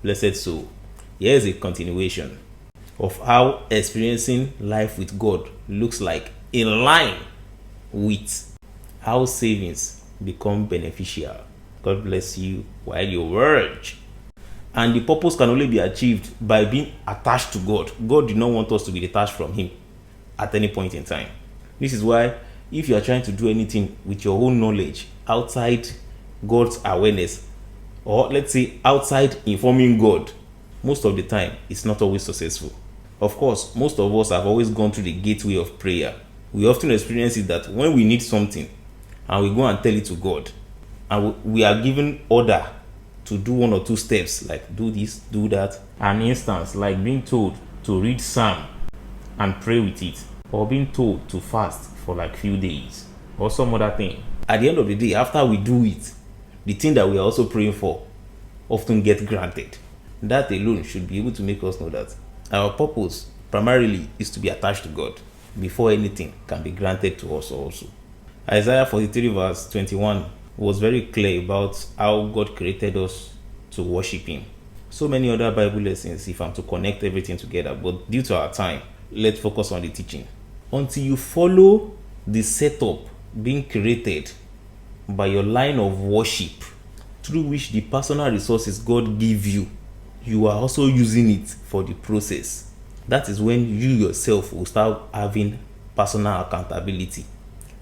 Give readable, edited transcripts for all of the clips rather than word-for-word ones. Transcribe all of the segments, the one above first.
Blessed soul. Here is a continuation of how experiencing life with God looks like in line with how savings become beneficial. God bless you while you verge. And the purpose can only be achieved by being attached to God. God did not want us to be detached from Him at any point in time. This is why if you are trying to do anything with your own knowledge outside God's awareness, or let's say outside informing God, most of the time it's not always successful. Of course, most of us have always gone through the gateway of prayer. We often experience it that when we need something and we go and tell it to God, and we are given order to do one or two steps, like do this, do that. An instance like being told to read Psalm and pray with it, or being told to fast for like few days, or some other thing. At the end of the day, after we do it, the thing that we are also praying for often get granted. That alone should be able to make us know that our purpose primarily is to be attached to God before anything can be granted to us also. Isaiah 43 verse 21 was very clear about how God created us to worship Him. So many other Bible lessons if I'm to connect everything together, but due to our time, let's focus on the teaching. Until you follow the setup being created by your line of worship, through which the personal resources God give you, you are also using it for the process. That is when you yourself will start having personal accountability.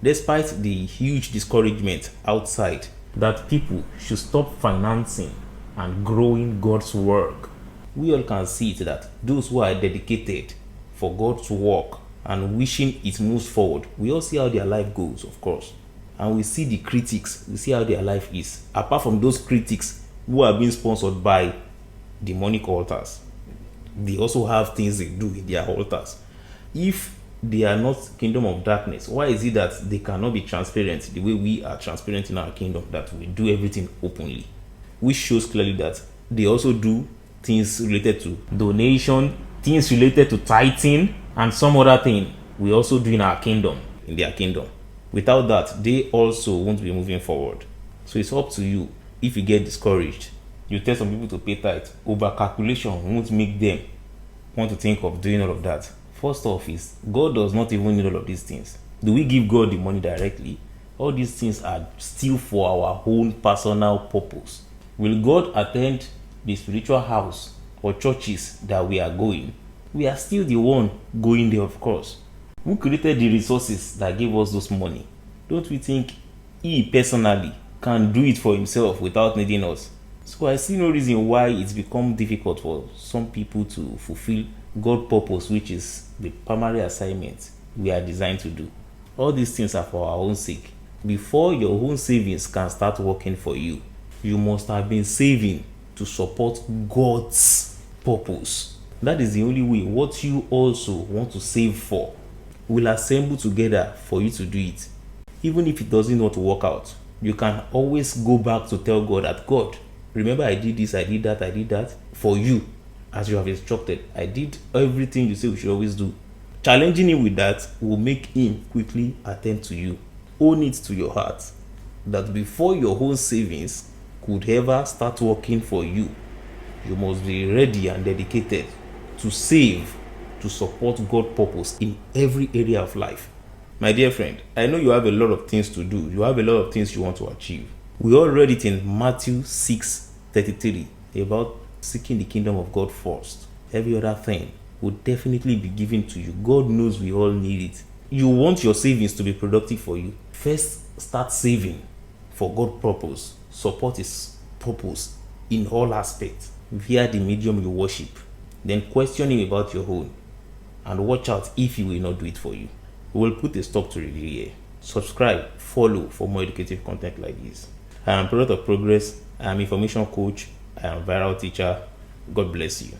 Despite the huge discouragement outside that people should stop financing and growing God's work, we all can see it that those who are dedicated for God's work and wishing it moves forward, we all see how their life goes, of course. And we see the critics, we see how their life is. Apart from those critics who are being sponsored by demonic altars, they also have things they do in their altars. If they are not kingdom of darkness, why is it that they cannot be transparent the way we are transparent in our kingdom, that we do everything openly? Which shows clearly that they also do things related to donation, things related to tithing, and some other thing we also do in our kingdom, in their kingdom. Without that, they also won't be moving forward. So it's up to you. If you get discouraged, you tell some people to pay tithe. Over calculation won't make them want to think of doing all of that. First off is, God does not even need all of these things. Do we give God the money directly? All these things are still for our own personal purpose. Will God attend the spiritual house or churches that we are going? We are still the one going there, of course. Who created the resources that gave us those money? Don't we think He personally can do it for Himself without needing us? So I see no reason why it's become difficult for some people to fulfill God's purpose, which is the primary assignment we are designed to do. All these things are for our own sake. Before your own savings can start working for you, you must have been saving to support God's purpose. That is the only way what you also want to save for will assemble together for you to do it. Even if it doesn't want to work out, you can always go back to tell God that, God, remember I did this, I did that for you, as you have instructed. I did everything you say we should always do. Challenging Him with that will make Him quickly attend to you. Own it to your heart that before your own savings could ever start working for you, you must be ready and dedicated to save to support God's purpose in every area of life. My dear friend, I know you have a lot of things to do. You have a lot of things you want to achieve. We all read it in Matthew 6:33 about seeking the kingdom of God first. Every other thing will definitely be given to you. God knows we all need it. You want your savings to be productive for you. First, start saving for God's purpose. Support His purpose in all aspects via the medium you worship. Then question Him about your own. And watch out if He will not do it for you. We will put a stop to review here. Subscribe, follow for more educative content like this. I am Product of Progress. I am information coach. I am viral teacher. God bless you.